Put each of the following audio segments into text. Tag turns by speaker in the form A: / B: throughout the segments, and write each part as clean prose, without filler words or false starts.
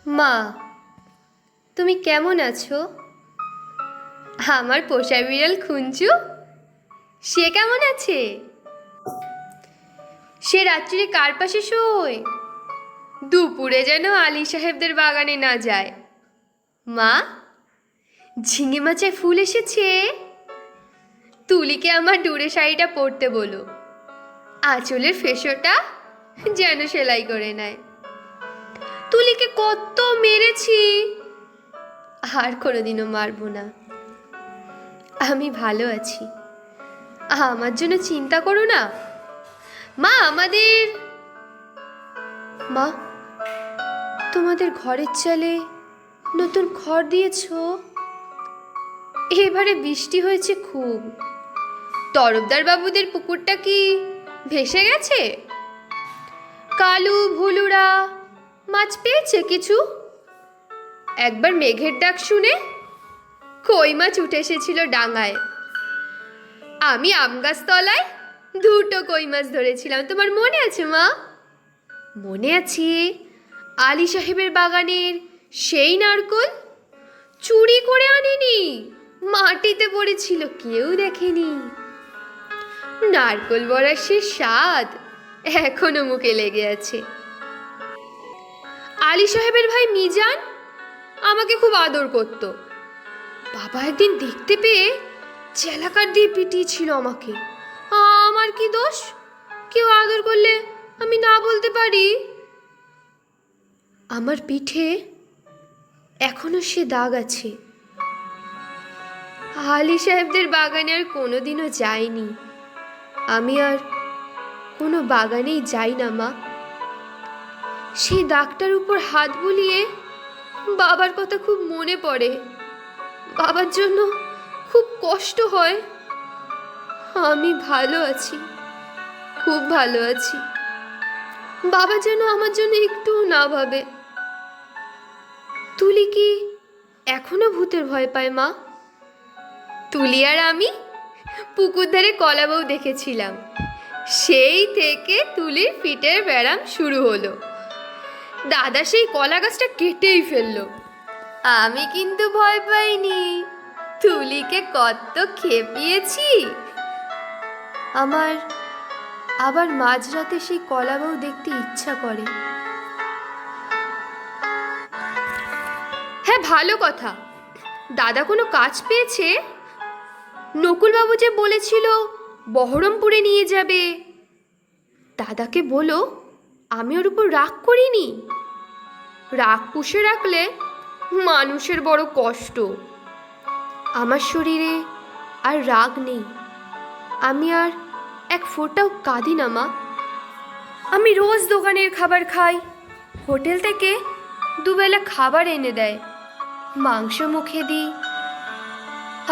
A: মা, তুমি কেমন আছো? আমার পোষা বিড়াল খুঞ্চু, সে কেমন আছে? সে রাত্রিরে কার পাশে শোয়? দুপুরে যেন আলী সাহেবদের বাগানে না যায়। মা, ঝিঙে মাচায় ফুল এসেছে। তুলিকে আমার ডুরে শাড়িটা পরতে বলো, আঁচলের ফেসোটা যেন সেলাই করে নেয়। তুলিকে কত মেরেছি, আর কোনোদিনও মারবো না। আমি ভালো আছি, আমার জন্য চিন্তা করো না। মা, মা, তোমাদের ঘরের চালে নতুন খড় দিয়েছো? এবারে বৃষ্টি হয়েছে খুব। তরফদার বাবুদের পুকুরটা কি ভেসে গেছে? কালু ভুলুরা মাছ পেয়েছে কিছু? একবার মেঘের ডাক শুনে কই মাছ উঠে এসেছিল ডাঙায়। আমি আম গাছ তলায় দুটো কই মাছ ধরেছিলাম, তোমার মনে আছে মা? মনে আছে আলী সাহেবের বাগানের সেই নারকল? চুরি করে আনিনি, মাটিতে পড়েছিল, কেউ দেখেনি। নারকল বড়ার সে স্বাদ এখনো মুখে লেগে আছে। আলী সাহেবের ভাই মিজান আমাকে খুব আদর করত। বাবা একদিন দেখতে পেয়ে চেলাকার দিয়ে পিটিয়েছিল আমাকে। আমার কি দোষ? কেউ আদর করলে আমি না বলতে পারি? আমার পিঠে এখনো সে দাগ আছে। আলী সাহেবদের বাগানে আর কোনোদিনও যাইনি। আমি আর কোনো বাগানেই যাই না মা। সেই দাগটার উপর হাত বুলিয়ে বাবার কথা খুব মনে পড়ে। বাবার জন্য খুব কষ্ট হয়। আমি ভালো আছি, খুব ভালো আছি। বাবা যেন আমার জন্য একটুও না ভাবে। তুলি কি এখনো ভূতের ভয় পায় মা? তুলি আর আমি পুকুর ধারে কলা বউ দেখেছিলাম, সেই থেকে তুলির পিঠের ব্যারাম শুরু হলো। দাদা সেই কলা গাছটা কেটেই ফেললো। আমি কিন্তু ভয় পাইনি, তুলিকে কত খেপিয়েছি। আমার আবার মাঝরাতে সেই কলা বউ দেখতে ইচ্ছা করে। হ্যাঁ, ভালো কথা, দাদা কোনো কাজ পেয়েছে। নকুলবাবু যে বলেছিল বহরমপুরে নিয়ে যাবে, দাদাকে বলো আমি ওর উপর রাগ করিনি। রাগ পুষে রাখলে মানুষের বড় কষ্ট। আমার শরীরে আর রাগ নেই, আমি আর এক ফোঁটাও কাঁদি না মা। আমি রোজ দোকানের খাবার খাই, হোটেল থেকে দুবেলা খাবার এনে দেয়, মাংস মুখে দিই।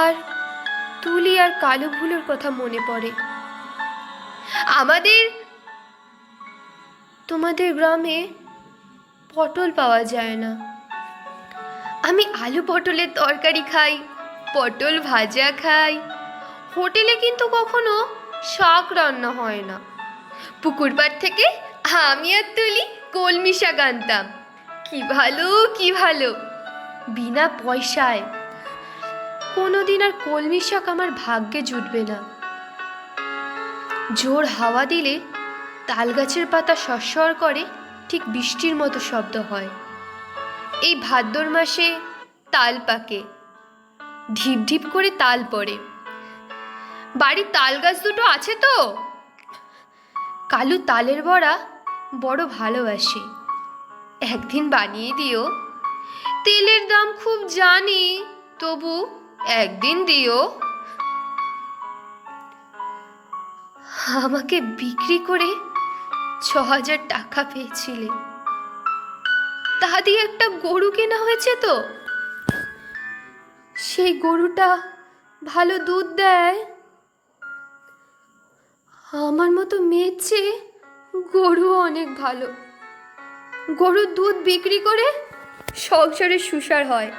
A: আর তুলি আর কালো ভুলোর কথা মনে পড়ে। তোমাদের গ্রামে পটল পাওয়া যায় না। আমি আলু পটলের তরকারি খাই, পটল ভাজা খাই। হোটেলে কিন্তু কখনো শাক রান্না হয় না। পুকুর পাড় থেকে আমি আর তুলি কলমি শাক আনতাম, কি ভালো কি ভালো, বিনা পয়সায়। কোনোদিন আর কলমি শাক আমার ভাগ্যে জুটবে না। জোর হাওয়া দিলে তাল গাছের পাতা সরসর করে, ঠিক বৃষ্টির মতো শব্দ হয়। এই ভাদ্র মাসে তাল পাকে, ঢিপ ঢিপ করে তাল পড়ে। বাড়ির তাল গাছ দুটো আছে তো। কালু তালের বড়া বড় ভালোবাসে, একদিন বানিয়ে দিও। তেলের দাম খুব জানি, তবু একদিন দিও। আমাকে বিক্রি করে ৬,০০০ টাকা পেয়েছিলে, তা দিয়ে একটা গরু কেনা হয়েছে তো। সেই গরুটা ভালো দুধ দেয়। আমার মতো মেয়ের চেয়ে গরু অনেক ভালো। গরুর দুধ বিক্রি করে সংসারে সুসার হয়,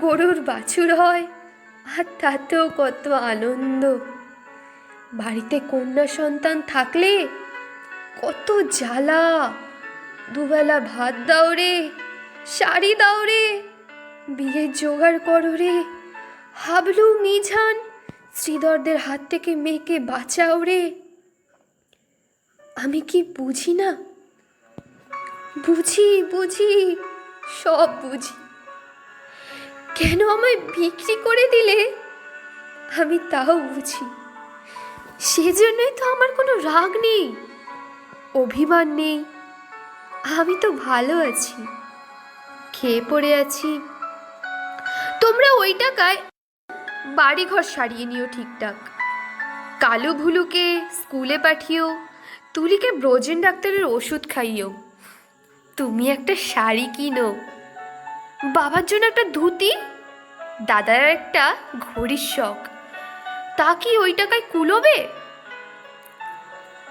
A: গরুর বাছুর হয়, আর তাতেও কত আনন্দ। বাড়িতে কন্যা সন্তান থাকলে কত জ্বালা। দুবেলা ভাত দাও রে, শাড়ি দাও রে, বিয়ের জোগাড় করো রে, হাবলু মিঝান শ্রীধরদের হাত থেকে মেয়েকে বাঁচাও রে। আমি কি বুঝি না? বুঝি বুঝি, সব বুঝি। কেন আমায় বিক্রি করে দিলে আমি তাও বুঝি। সেজন্যই তো আমার কোনো রাগ নেই, অভিমান নেই। আমি তো ভালো আছি, খেয়ে পড়ে আছি। তোমরা ওই টাকায় বাড়িঘর সারিয়ে নিও ঠিকঠাক। কালু ভুলুকে স্কুলে পাঠিও, তুলিকে ব্রজেন ডাক্তারের ওষুধ খাইও। তুমি একটা শাড়ি কিনো, বাবার জন্য একটা ধুতি, দাদার একটা ঘড়ির শখ। তা কি ওই টাকায় কুলোবে?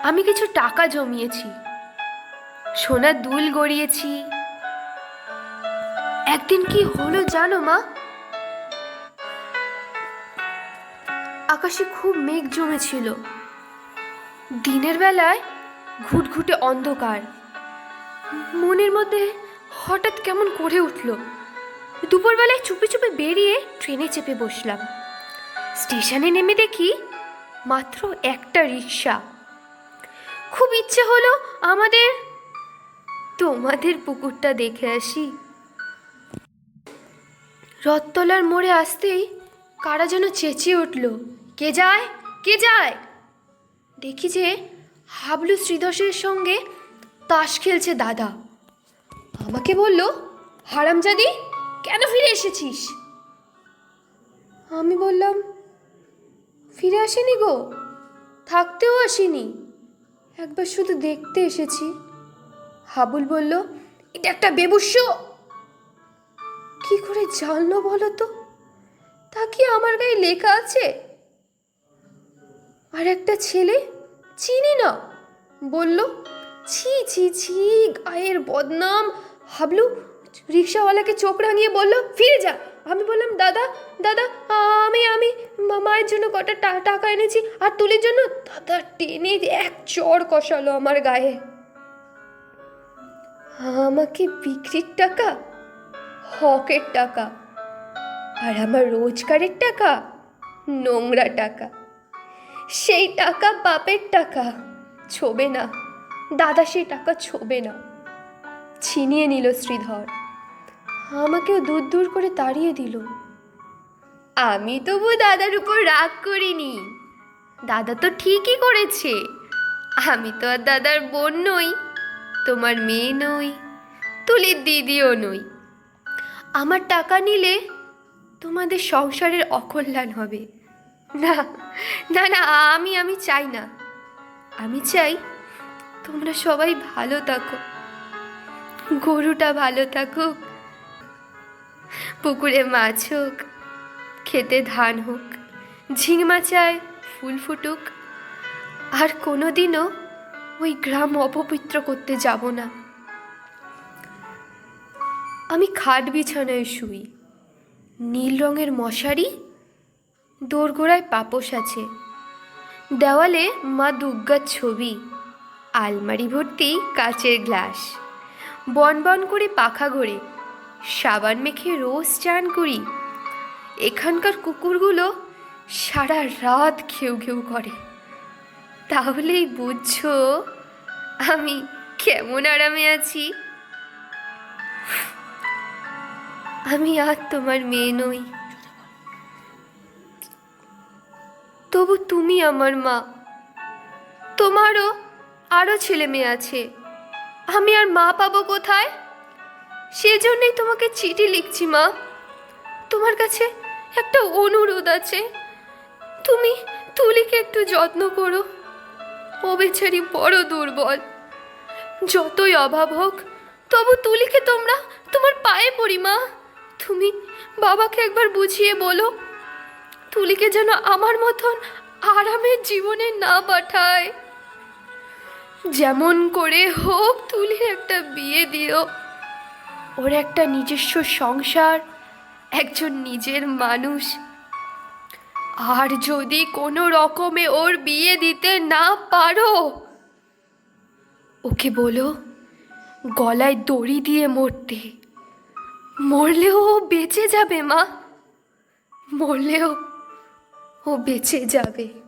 A: আমি কিছু টাকা জমিয়েছি, সোনার দুল গড়িয়েছি। একদিন কি হলো জানো মা? আকাশে খুব মেঘ জমেছিল। দিনের বেলায় ঘুটঘুটে অন্ধকার, মনের মধ্যে হঠাৎ কেমন করে উঠল। দুপুরবেলায় চুপি চুপি বেরিয়ে ট্রেনে চেপে বসলাম। স্টেশনে নেমে দেখি মাত্র একটা রিক্সা। খুব ইচ্ছে হলো তোমাদের পুকুরটা দেখে আসি। রথতলার মোড়ে আসতেই কারা যেন চেঁচিয়ে উঠল, কে যায়, কে যায়? দেখি যে হাবলু শ্রীধরের সঙ্গে তাস খেলছে দাদা। আমাকে বলল, হারামজাদি, কেন ফিরে এসেছিস? আমি বললাম, ফিরে আসেনি গো, থাকতেও আসিনি, একবার শুধু দেখতে এসেছি। হাবুল বলল, এটা একটা বেবুস্য। কি করে জানলো বলো তো? তা কি আমার গায়ে লেখা আছে? আর একটা ছেলে, চিনি না, বলল, ছি ছি ছি, গায়ের বদনাম। হাবলু রিক্সাওয়ালাকে চোখ রাঙিয়ে বলল, ফিরে যা। আমি বললাম, দাদা দাদা, আমি মায়ের জন্য কটা টাকা এনেছি আর তুলির জন্য। দাদা টেনে এক চড় কষালো আমার গায়ে। আমাকে বিক্রির টাকা, হকের টাকা, আর আমার রোজগারের টাকা নোংরা টাকা। সেই টাকা বাপের টাকা, ছোবে না দাদা, সেই টাকা ছোবে না। ছিনিয়ে নিল শ্রীধর, আমাকেও দূর দূর করে তাড়িয়ে দিল। আমি তবু দাদার উপর রাগ করিনি, দাদা তো ঠিকই করেছে। আমি তো আর দাদার বোন নই, তোমার মেয়ে নই, তুলির দিদিও নই। আমার টাকা নিলে তোমাদের সংসারের অকল্যাণ হবে। না না না, আমি চাই না। আমি চাই তোমরা সবাই ভালো থাকো, গরুটা ভালো থাকুক, পুকুরে মাছ হোক, খেতে ধান হোক, ঝিঙমাচায় ফুল ফুটুক। আর কোনোদিনও ওই গ্রাম অপবিত্র করতে যাব না। আমি খাট বিছানায় শুই, নীল রঙের মশারি, দোরগোড়ায় পাপোশ আছে, দেওয়ালে মা দুর্গার ছবি, আলমারি ভর্তি কাচের গ্লাস, বন বন করে পাখা ঘোরে, সাবান মেখে রোজ চান করি। এখানকার কুকুরগুলো সারা রাত ঘেউ ঘেউ করে। তাহলেই বুঝছো আমি কেমন আরামে আছি। আমি আর তোমার মেয়ে নই, তবু তুমি আমার মা। তোমারও আরও ছেলে মেয়ে আছে, আমি আর মা পাবো কোথায়? সেজন্যই তোমাকে চিঠি লিখছি মা। তোমার কাছে একটা অনুরোধ আছে, তুমি তুলিকে একটু যত্ন করো। ও বেচারি বড় দুর্বল, যতই অভাব হোক তবু তুলিকে তোমার পায়ে পড়ি মা। তুমি বাবাকে একবার বুঝিয়ে বলো, তুলিকে যেন আমার মতন আরামের জীবনে না পাঠায়। যেমন করে হোক তুলির একটা বিয়ে দিও, ওর একটা নিজস্ব সংসার, একজন নিজের মানুষ। আর যদি কোনো রকমে ওর বিয়ে দিতে না পারো, ওকে বলো গলায় দড়ি দিয়ে মরতে, মরলেও ও বেঁচে যাবে মা, মরলেও ও বেঁচে যাবে।